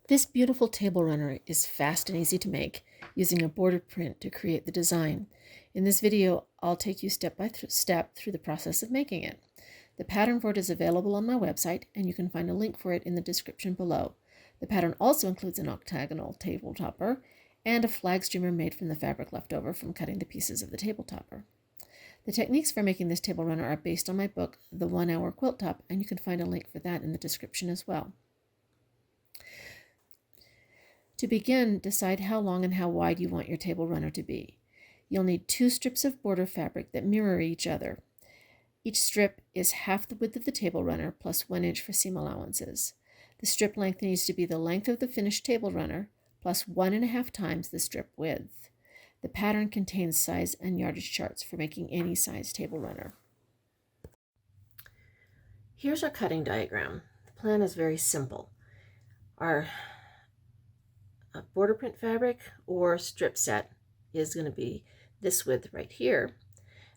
This beautiful table runner is fast and easy to make using a border print to create the design. In this video, I'll take you step by step through the process of making it. The pattern for it is available on my website, and you can find a link for it in the description below. The pattern also includes an octagonal table topper and a flag streamer made from the fabric left over from cutting the pieces of the table topper. The techniques for making this table runner are based on my book, The 1 Hour Quilt Top, and you can find a link for that in the description as well. To begin, decide how long and how wide you want your table runner to be. You'll need 2 strips of border fabric that mirror each other. Each strip is half the width of the table runner plus 1 inch for seam allowances. The strip length needs to be the length of the finished table runner plus 1.5 times the strip width. The pattern contains size and yardage charts for making any size table runner. Here's our cutting diagram. The plan is very simple. Our border print fabric or strip set is going to be this width right here.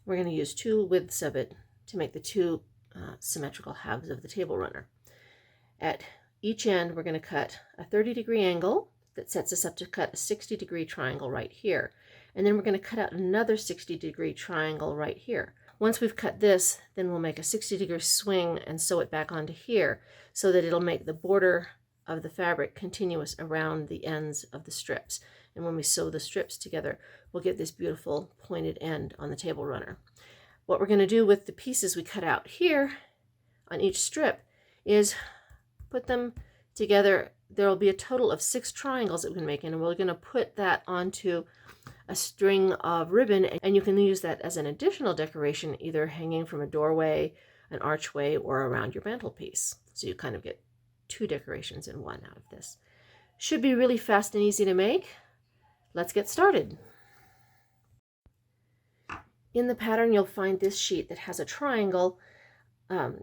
We're going to use 2 widths of it to make the 2 symmetrical halves of the table runner. At each end, we're going to cut a 30-degree angle that sets us up to cut a 60-degree triangle right here. And then we're going to cut out another 60-degree triangle right here. Once we've cut this, then we'll make a 60-degree swing and sew it back onto here so that it'll make the border of the fabric continuous around the ends of the strips. And when we sew the strips together, we'll get this beautiful pointed end on the table runner. What we're going to do with the pieces we cut out here on each strip is put them together. There will be a total of 6 triangles that we can make, and we're going to put that onto a string of ribbon, and you can use that as an additional decoration, either hanging from a doorway, an archway, or around your mantelpiece. So you kind of get 2 decorations in one out of this. Should be really fast and easy to make. Let's get started. In the pattern, you'll find this sheet that has a triangle.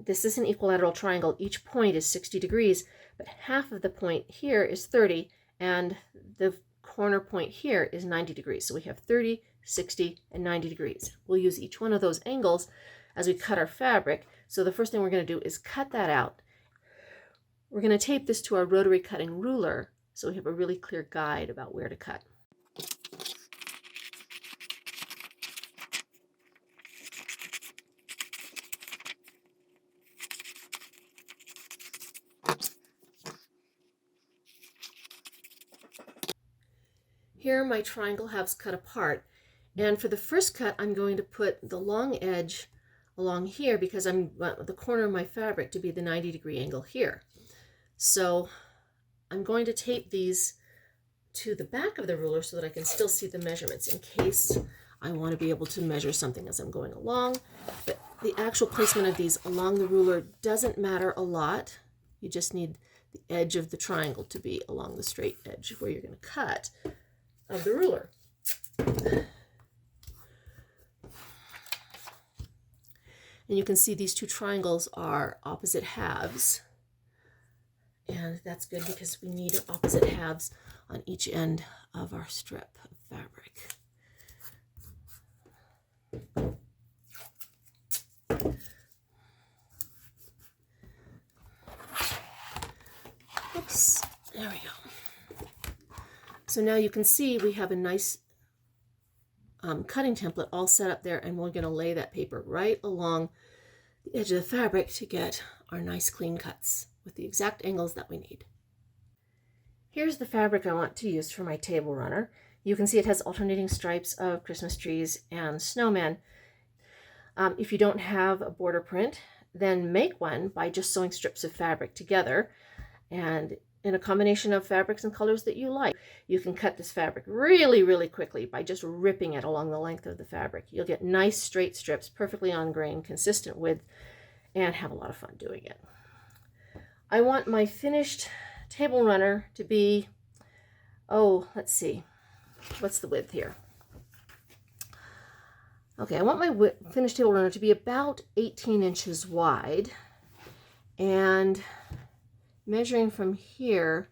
This is an equilateral triangle. Each point is 60 degrees, but half of the point here is 30, and the corner point here is 90 degrees. So we have 30, 60, and 90 degrees. We'll use each one of those angles as we cut our fabric. So the first thing we're going to do is cut that out. We're going to tape this to our rotary cutting ruler so we have a really clear guide about where to cut. Here are my triangle halves cut apart, and for the first cut I'm going to put the long edge along here because I want the corner of my fabric to be the 90-degree angle here. So I'm going to tape these to the back of the ruler so that I can still see the measurements in case I want to be able to measure something as I'm going along. But the actual placement of these along the ruler doesn't matter a lot. You just need the edge of the triangle to be along the straight edge where you're going to cut of the ruler. And you can see these 2 triangles are opposite halves. And that's good because we need opposite halves on each end of our strip of fabric. Oops, there we go. So now you can see we have a nice cutting template all set up there, and we're going to lay that paper right along the edge of the fabric to get our nice clean cuts with the exact angles that we need. Here's the fabric I want to use for my table runner. You can see it has alternating stripes of Christmas trees and snowmen. If you don't have a border print, then make one by just sewing strips of fabric together and in a combination of fabrics and colors that you like. You can cut this fabric really, really quickly by just ripping it along the length of the fabric. You'll get nice straight strips, perfectly on grain, consistent width, and have a lot of fun doing it. I want my finished table runner to be, let's see, what's the width here? Okay, I want my finished table runner to be about 18 inches wide, and measuring from here,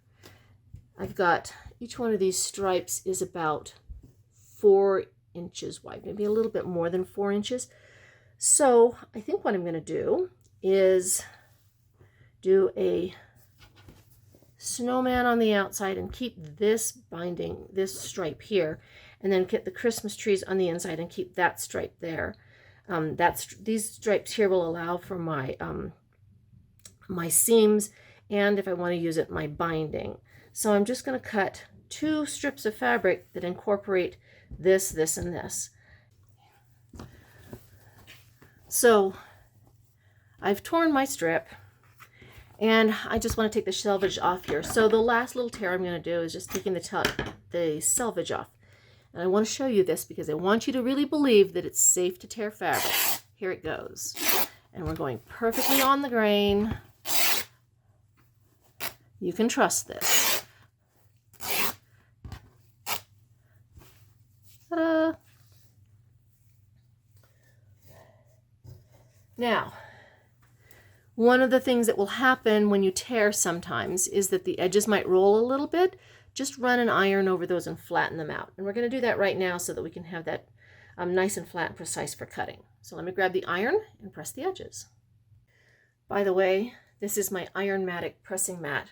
I've got each one of these stripes is about 4 inches wide, maybe a little bit more than 4 inches. So I think what I'm going to do is do a snowman on the outside and keep this binding, this stripe here, and then get the Christmas trees on the inside and keep that stripe there. These stripes here will allow for my my seams, and if I want to use it, my binding. So I'm just going to cut 2 strips of fabric that incorporate this, this, and this. So I've torn my strip, and I just want to take the selvage off here. So the last little tear I'm going to do is just taking the selvage off. And I want to show you this because I want you to really believe that it's safe to tear fabric. Here it goes. And we're going perfectly on the grain. You can trust this. Ta-da! Now, one of the things that will happen when you tear sometimes is that the edges might roll a little bit. Just run an iron over those and flatten them out. And we're going to do that right now so that we can have that nice and flat and precise for cutting. So let me grab the iron and press the edges. By the way, this is my Ironmatic pressing mat.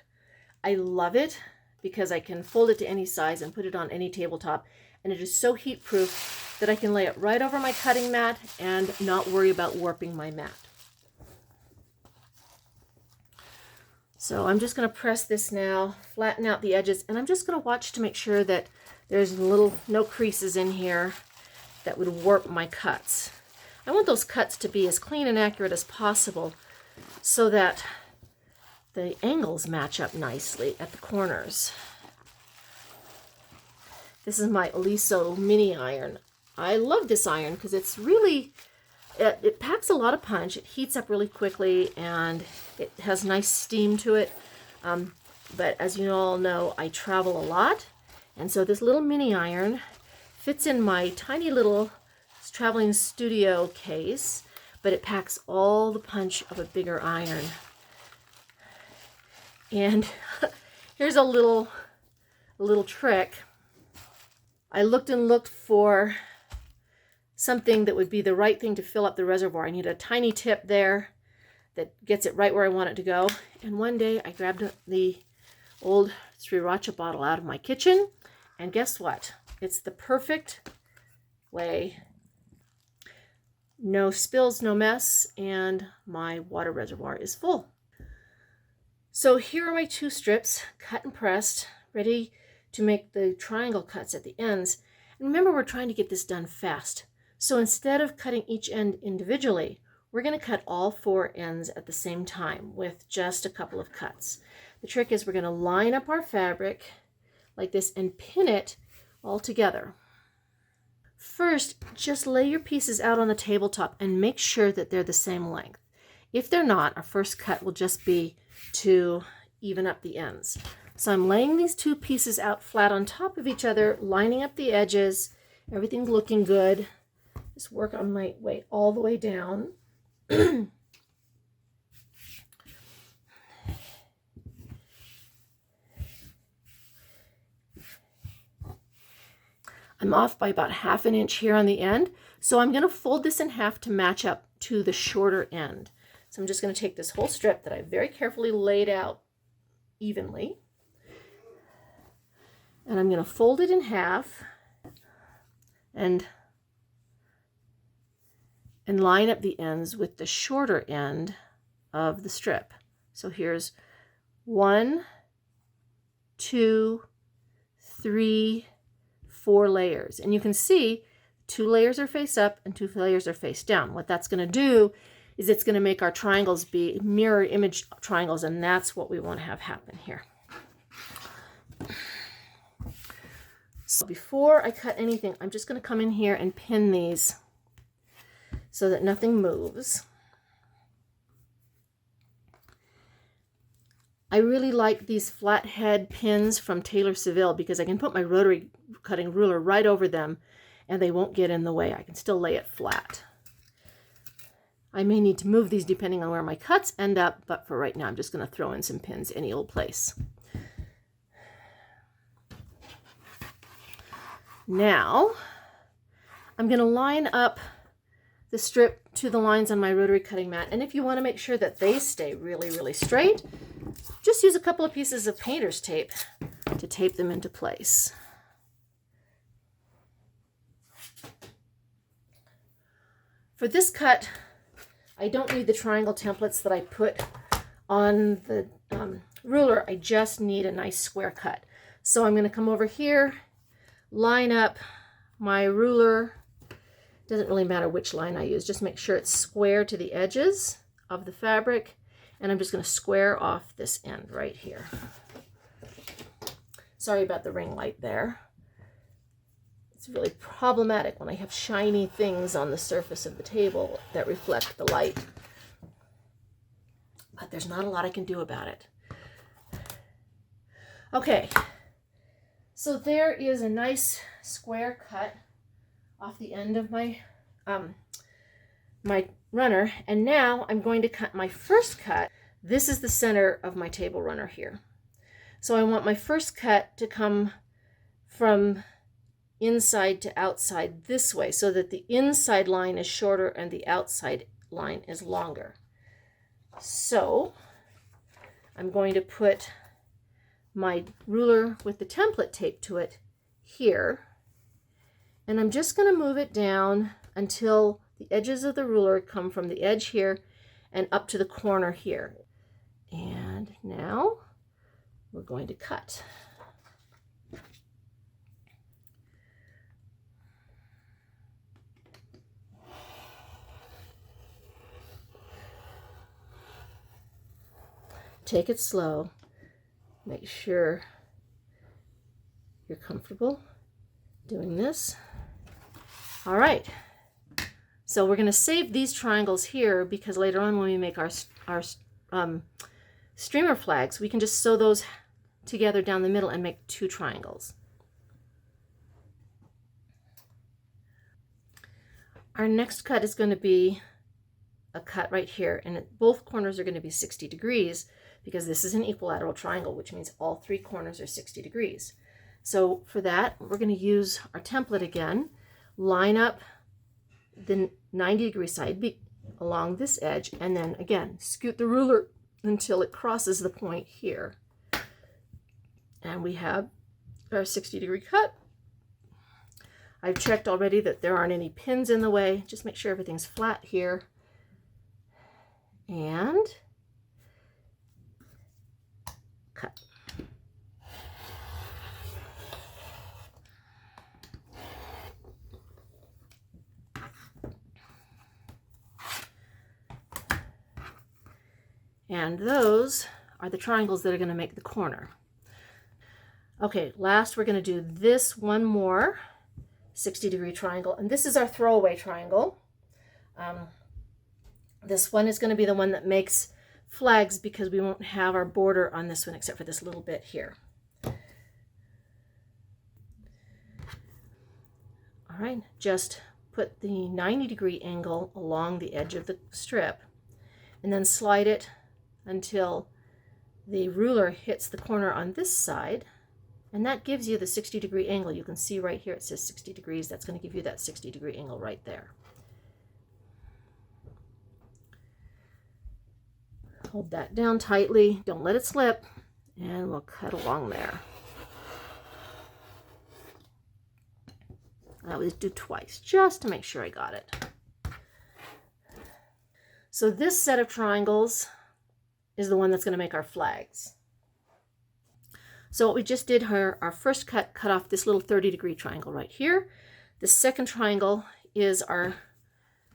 I love it because I can fold it to any size and put it on any tabletop, and it is so heat proof that I can lay it right over my cutting mat and not worry about warping my mat. So I'm just going to press this now, flatten out the edges, and I'm just going to watch to make sure that there's no creases in here that would warp my cuts. I want those cuts to be as clean and accurate as possible so that the angles match up nicely at the corners. This is my Oliso mini iron. I love this iron because it's really, it packs a lot of punch. It heats up really quickly and it has nice steam to it. But as you all know, I travel a lot. And so this little mini iron fits in my tiny little traveling studio case, but it packs all the punch of a bigger iron. And here's a little trick. I looked and looked for something that would be the right thing to fill up the reservoir. I need a tiny tip there that gets it right where I want it to go. And one day I grabbed the old sriracha bottle out of my kitchen, and guess what? It's the perfect way. No spills, no mess, and my water reservoir is full. So here are my 2 strips, cut and pressed, ready to make the triangle cuts at the ends. And remember, we're trying to get this done fast. So instead of cutting each end individually, we're going to cut all 4 ends at the same time with just a couple of cuts. The trick is we're going to line up our fabric like this and pin it all together. First, just lay your pieces out on the tabletop and make sure that they're the same length. If they're not, our first cut will just be to even up the ends. So I'm laying these 2 pieces out flat on top of each other, lining up the edges, everything's looking good. Just work on my way all the way down. I'm off by about ½ an inch here on the end, so I'm going to fold this in half to match up to the shorter end. So I'm just going to take this whole strip that I very carefully laid out evenly, and I'm going to fold it in half and line up the ends with the shorter end of the strip. So here's 1, 2, 3, 4 layers. And you can see 2 layers are face up and 2 layers are face down. What that's going to do is it's going to make our triangles be mirror image triangles, and that's what we want to have happen here. So before I cut anything, I'm just going to come in here and pin these so that nothing moves. I really like these flathead pins from Taylor Seville because I can put my rotary cutting ruler right over them and they won't get in the way. I can still lay it flat. I may need to move these depending on where my cuts end up, but for right now I'm just going to throw in some pins any old place. Now I'm going to line up the strip to the lines on my rotary cutting mat, and if you want to make sure that they stay really, really straight, just use a couple of pieces of painter's tape to tape them into place. For this cut, I don't need the triangle templates that I put on the ruler. I just need a nice square cut. So I'm going to come over here, line up my ruler. Doesn't really matter which line I use, just make sure it's square to the edges of the fabric. And I'm just going to square off this end right here. Sorry about the ring light there. It's really problematic when I have shiny things on the surface of the table that reflect the light. But there's not a lot I can do about it. Okay, so there is a nice square cut off the end of my my runner, and now I'm going to cut my first cut. This is the center of my table runner here. So I want my first cut to come from inside to outside this way, so that the inside line is shorter and the outside line is longer. So I'm going to put my ruler with the template taped to it here, and I'm just going to move it down until the edges of the ruler come from the edge here and up to the corner here. And now we're going to cut. Take it slow. Make sure you're comfortable doing this. All right. So we're going to save these triangles here because later on when we make our streamer flags, we can just sew those together down the middle and make 2 triangles. Our next cut is going to be a cut right here, and both corners are going to be 60 degrees because this is an equilateral triangle, which means all 3 corners are 60 degrees. So for that, we're going to use our template again, line up the 90-degree side along this edge, and then again, scoot the ruler until it crosses the point here. And we have our 60-degree cut. I've checked already that there aren't any pins in the way. Just make sure everything's flat here. And cut. And those are the triangles that are going to make the corner. Okay, last we're going to do this one more 60-degree triangle, and this is our throwaway triangle. This one is going to be the one that makes flags because we won't have our border on this one except for this little bit here. All right, just put the 90-degree angle along the edge of the strip and then slide it until the ruler hits the corner on this side, and that gives you the 60-degree angle. You can see right here it says 60 degrees. That's going to give you that 60-degree angle right there. Hold that down tightly, don't let it slip, and we'll cut along there. I always do twice just to make sure I got it. So this set of triangles is the one that's going to make our flags. So what we just did here, our first cut off this little 30-degree triangle right here. The second triangle is our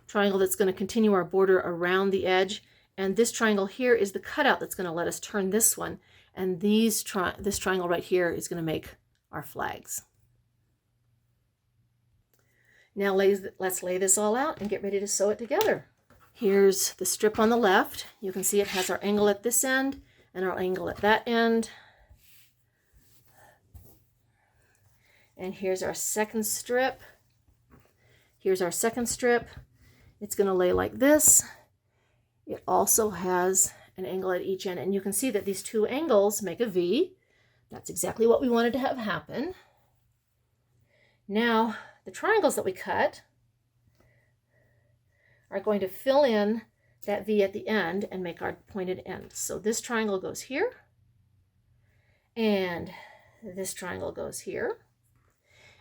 triangle that's going to continue our border around the edge. And this triangle here is the cutout that's going to let us turn this one. And this triangle right here is going to make our flags. Now let's lay this all out and get ready to sew it together. Here's the strip on the left. You can see it has our angle at this end and our angle at that end. And here's our second strip. Here's our second strip. It's going to lay like this. It also has an angle at each end, and you can see that these 2 angles make a V. That's exactly what we wanted to have happen. Now, the triangles that we cut are going to fill in that V at the end and make our pointed end. So this triangle goes here, and this triangle goes here.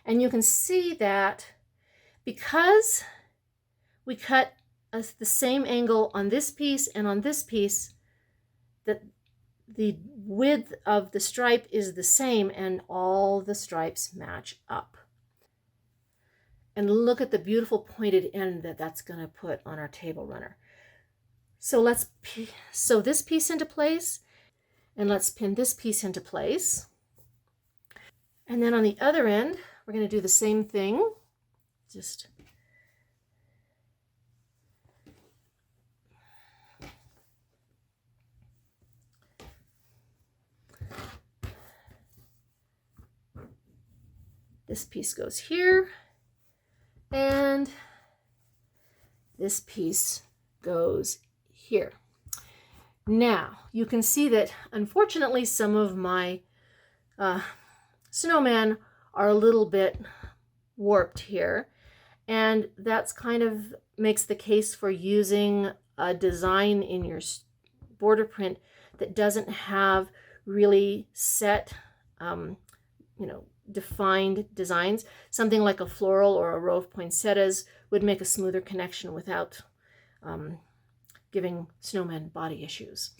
And you can see that because we cut the same angle on this piece and on this piece, that the width of the stripe is the same and all the stripes match up. And look at the beautiful pointed end that that's going to put on our table runner. So let's sew this piece into place, and let's pin this piece into place. And then on the other end, we're going to do the same thing. Just this piece goes here, and this piece goes here. Now, you can see that unfortunately some of my snowmen are a little bit warped here, and that's kind of makes the case for using a design in your border print that doesn't have really set, defined designs. Something like a floral or a row of poinsettias would make a smoother connection without giving snowmen body issues.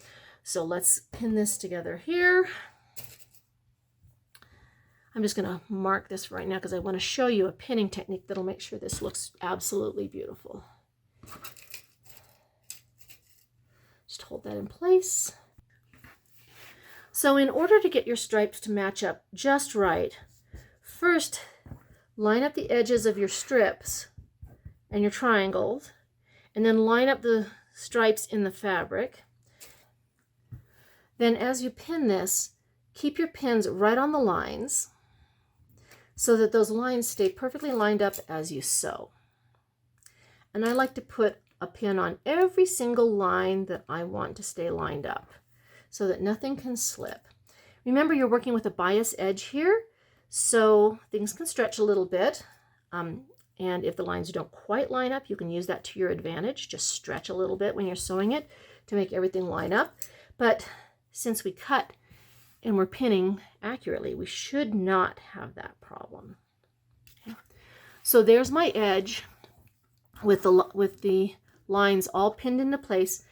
So let's pin this together here. I'm just going to mark this right now because I want to show you a pinning technique that'll make sure this looks absolutely beautiful. Just hold that in place. So in order to get your stripes to match up just right, first line up the edges of your strips and your triangles, and then line up the stripes in the fabric. Then as you pin this, keep your pins right on the lines so that those lines stay perfectly lined up as you sew. And I like to put a pin on every single line that I want to stay lined up so that nothing can slip. Remember, you're working with a bias edge here, so things can stretch a little bit. And if the lines don't quite line up, you can use that to your advantage. Just stretch a little bit when you're sewing it to make everything line up. But since we cut and we're pinning accurately, we should not have that problem. Okay. So there's my edge with the lines all pinned into place.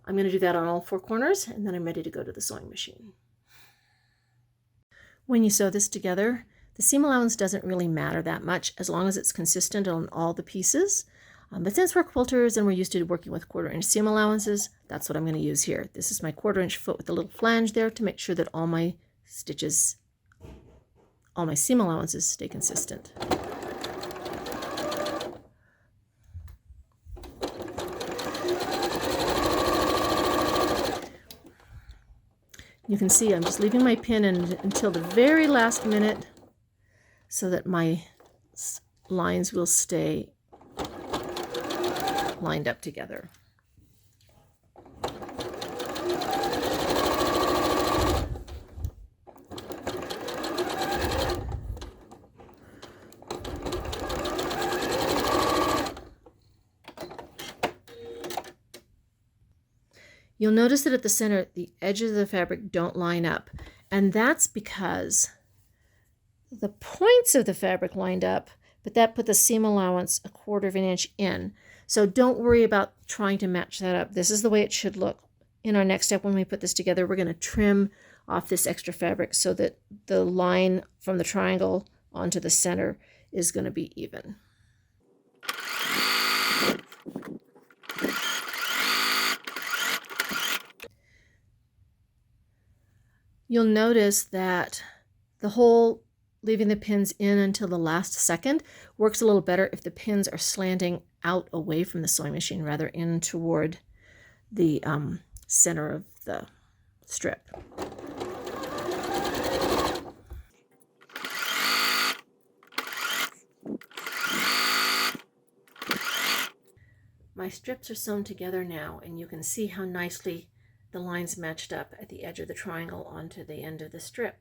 I'm going to do that on all four corners, and then I'm ready to go to the sewing machine. When you sew this together, the seam allowance doesn't really matter that much as long as it's consistent on all the pieces. But since we're quilters and we're used to working with 1/4-inch seam allowances, that's what I'm going to use here. This is my 1/4-inch foot with a little flange there to make sure that all my stitches, all my seam allowances stay consistent. You can see I'm just leaving my pin in until the very last minute so that my lines will stay lined up together. You'll notice that at the center, the edges of the fabric don't line up, and that's because the points of the fabric lined up, but that put the seam allowance 1/4 inch in. So don't worry about trying to match that up. This is the way it should look. In our next step, when we put this together, we're going to trim off this extra fabric so that the line from the triangle onto the center is going to be even. You'll notice that the whole leaving the pins in until the last second works a little better if the pins are slanting out away from the sewing machine rather in toward the center of the strip. My strips are sewn together now, and you can see how nicely the lines matched up at the edge of the triangle onto the end of the strip.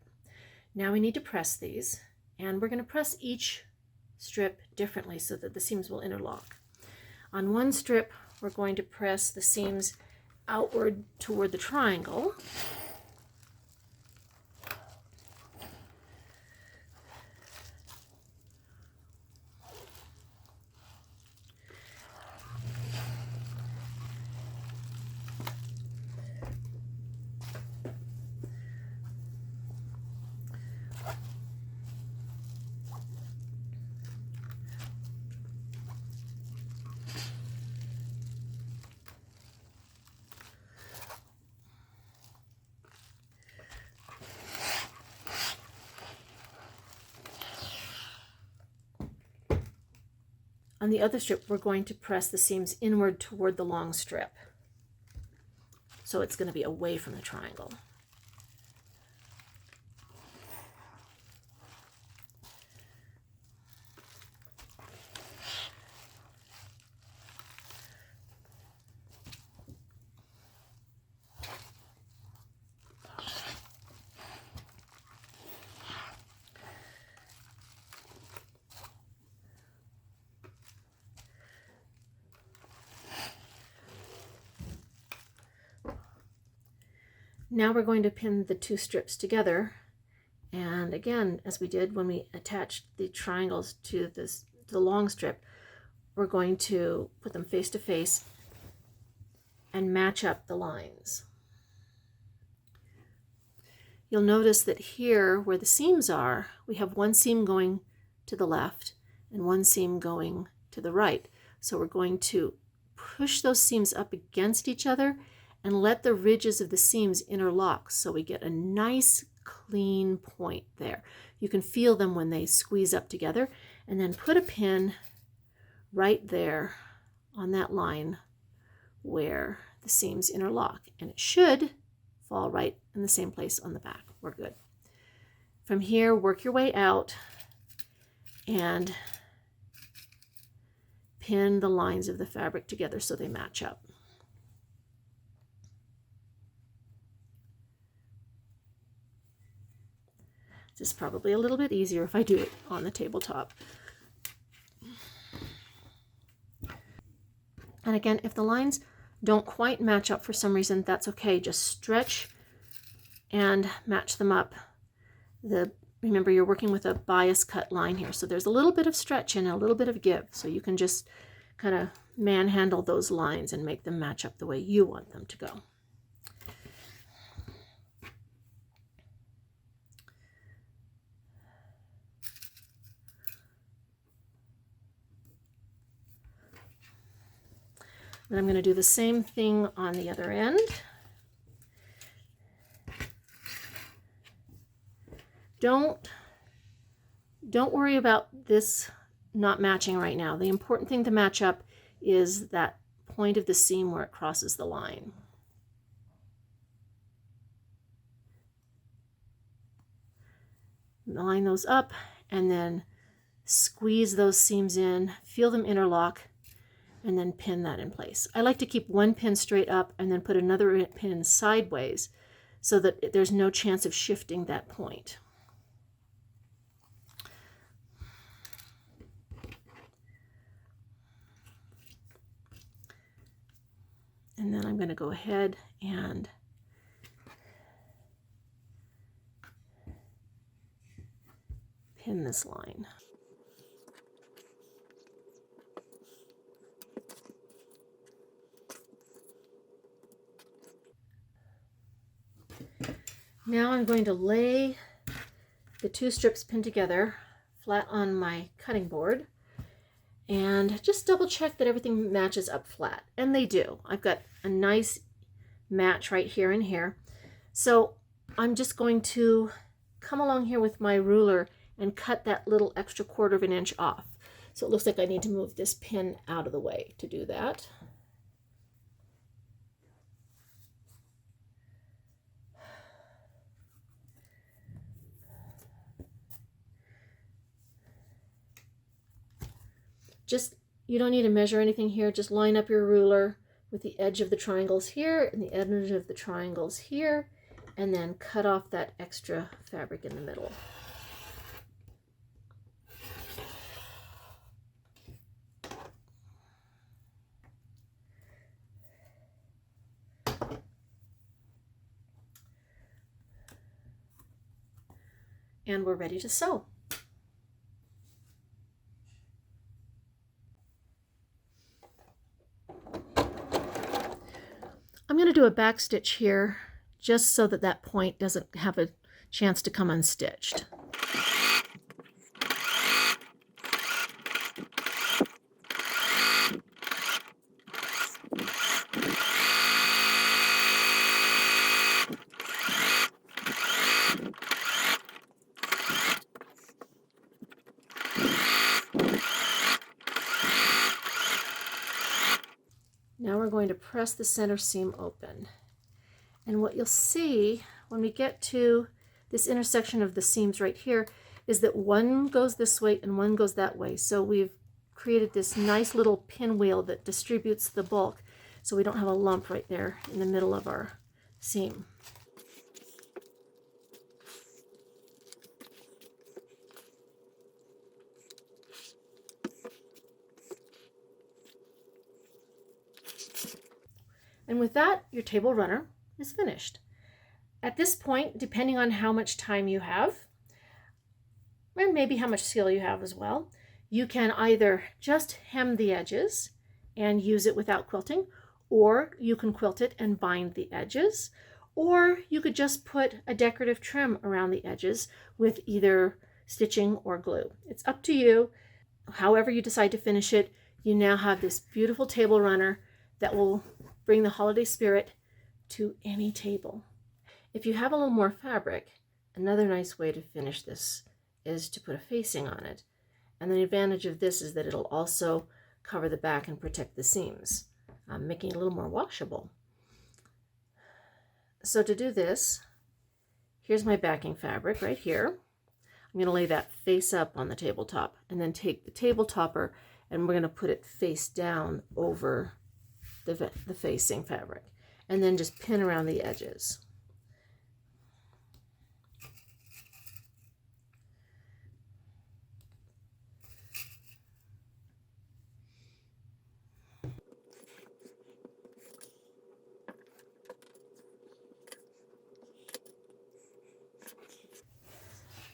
Now we need to press these, and we're going to press each strip differently so that the seams will interlock. On one strip, we're going to press the seams outward toward the triangle. On the other strip, we're going to press the seams inward toward the long strip. So it's going to be away from the triangle. Now we're going to pin the two strips together, and again, as we did when we attached the triangles to the long strip, we're going to put them face to face and match up the lines. You'll notice that here where the seams are, we have one seam going to the left and one seam going to the right. So we're going to push those seams up against each other and let the ridges of the seams interlock so we get a nice clean point there. You can feel them when they squeeze up together, and then put a pin right there on that line where the seams interlock, and it should fall right in the same place on the back. We're good. From here, work your way out and pin the lines of the fabric together so they match up. This is probably a little bit easier if I do it on the tabletop. And again, if the lines don't quite match up for some reason, that's okay. Just stretch and match them up. Remember, you're working with a bias cut line here, so there's a little bit of stretch and a little bit of give. So you can just kind of manhandle those lines and make them match up the way you want them to go. Then I'm going to do the same thing on the other end. Don't worry about this not matching right now. The important thing to match up is that point of the seam where it crosses the line. Line those up and then squeeze those seams in, feel them interlock, and then pin that in place. I like to keep one pin straight up and then put another pin sideways so that there's no chance of shifting that point. And then I'm going to go ahead and pin this line. Now I'm going to lay the two strips pinned together flat on my cutting board and just double check that everything matches up flat. And they do. I've got a nice match right here and here. So I'm just going to come along here with my ruler and cut that little extra 1/4 of an inch off. So it looks like I need to move this pin out of the way to do that. You don't need to measure anything here. Just line up your ruler with the edge of the triangles here and the edge of the triangles here, and then cut off that extra fabric in the middle. And we're ready to sew. I'm going to do a back stitch here just so that that point doesn't have a chance to come unstitched. we're going to press the center seam open. And what you'll see when we get to this intersection of the seams right here is that one goes this way and one goes that way. So we've created this nice little pinwheel that distributes the bulk so we don't have a lump right there in the middle of our seam. And with that, your table runner is finished. At this point, depending on how much time you have, and maybe how much skill you have as well, you can either just hem the edges and use it without quilting, or you can quilt it and bind the edges, or you could just put a decorative trim around the edges with either stitching or glue. It's up to you. However you decide to finish it, you now have this beautiful table runner that will bring the holiday spirit to any table. If you have a little more fabric, another nice way to finish this is to put a facing on it. And the advantage of this is that it'll also cover the back and protect the seams, making it a little more washable. So to do this, here's my backing fabric right here. I'm going to lay that face up on the tabletop and then take the table topper and we're going to put it face down over the facing fabric and then just pin around the edges.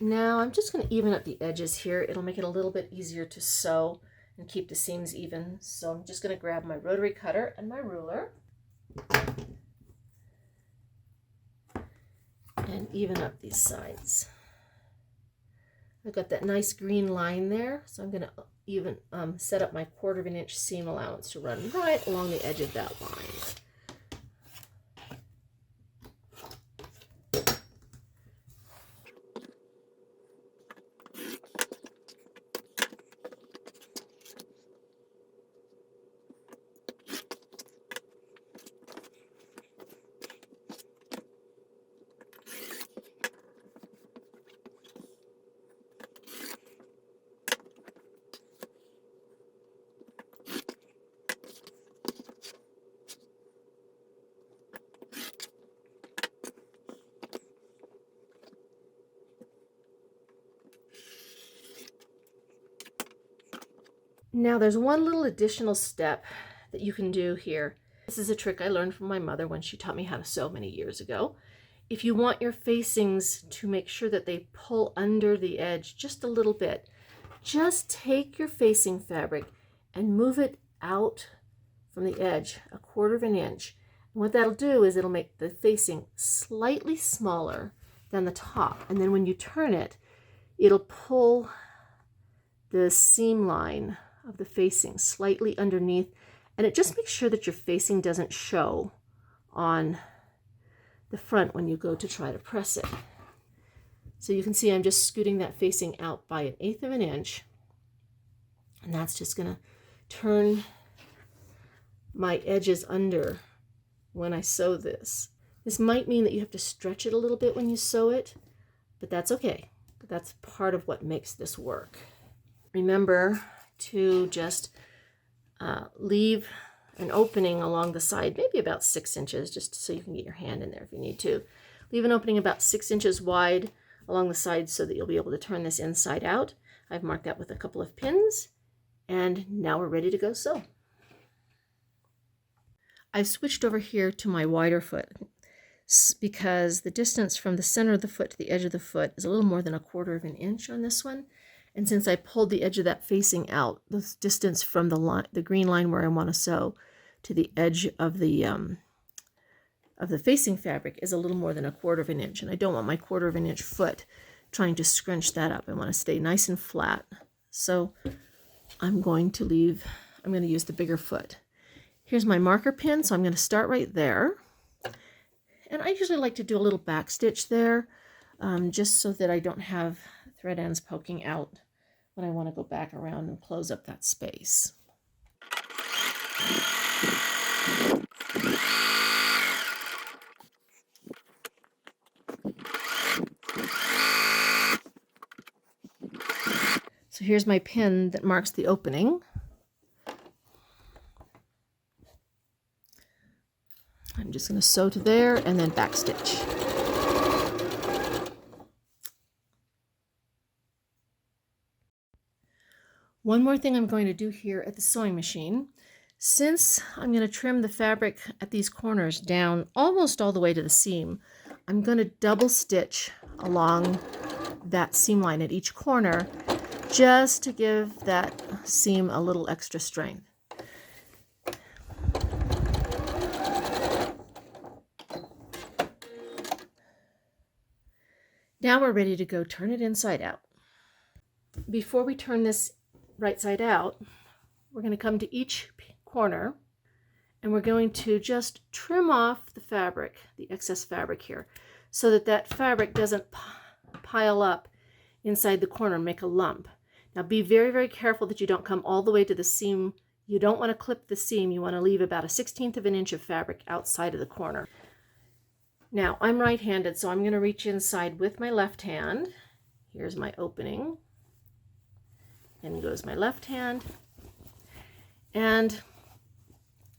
Now I'm just going to even up the edges here. It'll make it a little bit easier to sew and keep the seams even. So I'm just going to grab my rotary cutter and my ruler and even up these sides. I've got that nice green line there, so I'm going to even set up my 1/4 of an inch seam allowance to run right along the edge of that line. Now there's one little additional step that you can do here. This is a trick I learned from my mother when she taught me how to sew many years ago. If you want your facings to make sure that they pull under the edge just a little bit, just take your facing fabric and move it out from the edge 1/4 of an inch. And what that'll do is it'll make the facing slightly smaller than the top. And then when you turn it, it'll pull the seam line of the facing slightly underneath, and it just makes sure that your facing doesn't show on the front when you go to try to press it. So you can see I'm just scooting that facing out by 1/8 of an inch, and that's just going to turn my edges under when I sew this. This might mean that you have to stretch it a little bit when you sew it, but that's okay. That's part of what makes this work. Remember to just leave an opening along the side, maybe about 6 inches, just so you can get your hand in there if you need to. Leave an opening about 6 inches wide along the side so that you'll be able to turn this inside out. I've marked that with a couple of pins, and now we're ready to go sew. I've switched over here to my wider foot because the distance from the center of the foot to the edge of the foot is a little more than 1/4 of an inch on this one. And since I pulled the edge of that facing out, the distance from the green line where I want to sew to the edge of the facing fabric is a little more than 1/4 of an inch. And I don't want my 1/4 of an inch foot trying to scrunch that up. I want to stay nice and flat. So I'm going to use the bigger foot. Here's my marker pin, so I'm going to start right there. And I usually like to do a little back stitch there, just so that I don't have thread ends poking out when I want to go back around and close up that space. So here's my pin that marks the opening. I'm just going to sew to there and then backstitch. One more thing I'm going to do here at the sewing machine. Since I'm going to trim the fabric at these corners down almost all the way to the seam, I'm going to double stitch along that seam line at each corner just to give that seam a little extra strength. Now we're ready to go turn it inside out. Before we turn this right side out, we're going to come to each corner and we're going to just trim off the fabric, the excess fabric here, so that that fabric doesn't pile up inside the corner and make a lump. Now be very, very careful that you don't come all the way to the seam. You don't want to clip the seam. You want to leave about 1/16 of an inch of fabric outside of the corner. Now I'm right-handed, so I'm going to reach inside with my left hand. Here's my opening. In goes my left hand. And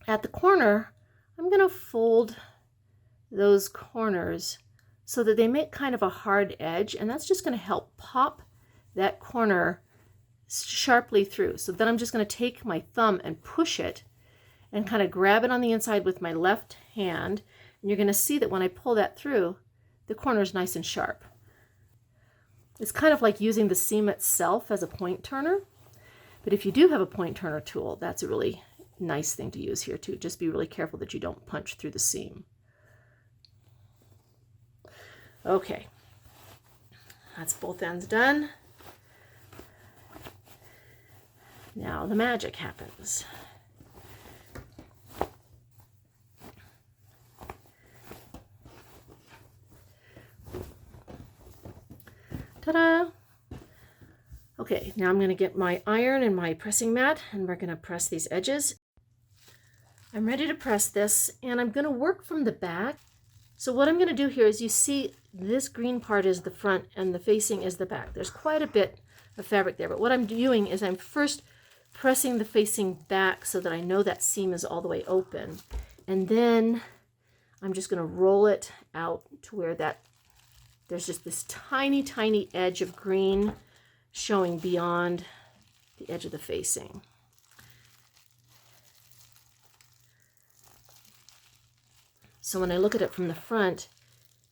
at the corner, I'm going to fold those corners so that they make kind of a hard edge, and that's just going to help pop that corner sharply through. So then I'm just going to take my thumb and push it and kind of grab it on the inside with my left hand, and you're going to see that when I pull that through, the corner is nice and sharp. It's kind of like using the seam itself as a point turner, but if you do have a point turner tool, that's a really nice thing to use here too. Just be really careful that you don't punch through the seam. Okay, that's both ends done. Now the magic happens. Ta-da! Okay, now I'm going to get my iron and my pressing mat, and we're going to press these edges. I'm ready to press this, and I'm going to work from the back. So what I'm going to do here is, you see this green part is the front and the facing is the back. There's quite a bit of fabric there, but what I'm doing is I'm first pressing the facing back so that I know that seam is all the way open, and then I'm just going to roll it out to where that there's just this tiny, tiny edge of green showing beyond the edge of the facing. So when I look at it from the front,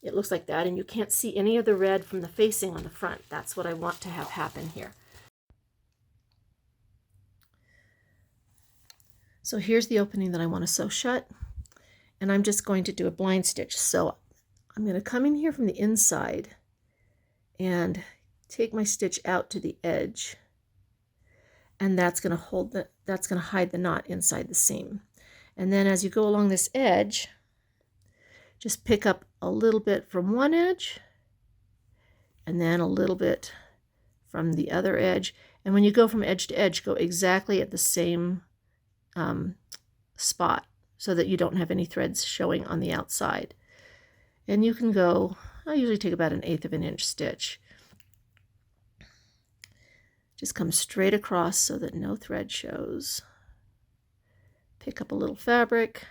it looks like that, and you can't see any of the red from the facing on the front. That's what I want to have happen here. So here's the opening that I want to sew shut, and I'm just going to do a blind stitch. So I'm going to come in here from the inside and take my stitch out to the edge, and that's going to hide the knot inside the seam. And then as you go along this edge, just pick up a little bit from one edge and then a little bit from the other edge. And when you go from edge to edge, go exactly at the same spot so that you don't have any threads showing on the outside. And you can go, I usually take about 1/8 of an inch stitch. Just come straight across so that no thread shows. Pick up a little fabric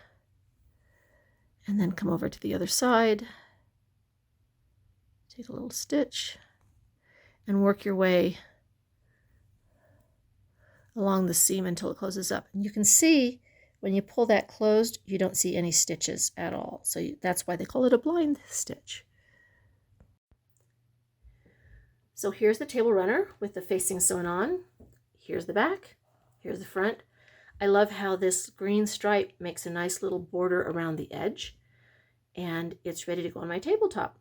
and then come over to the other side. Take a little stitch and work your way along the seam until it closes up. And you can see when you pull that closed, you don't see any stitches at all. So that's why they call it a blind stitch. So here's the table runner with the facing sewn on. Here's the back. Here's the front. I love how this green stripe makes a nice little border around the edge, and it's ready to go on my tabletop.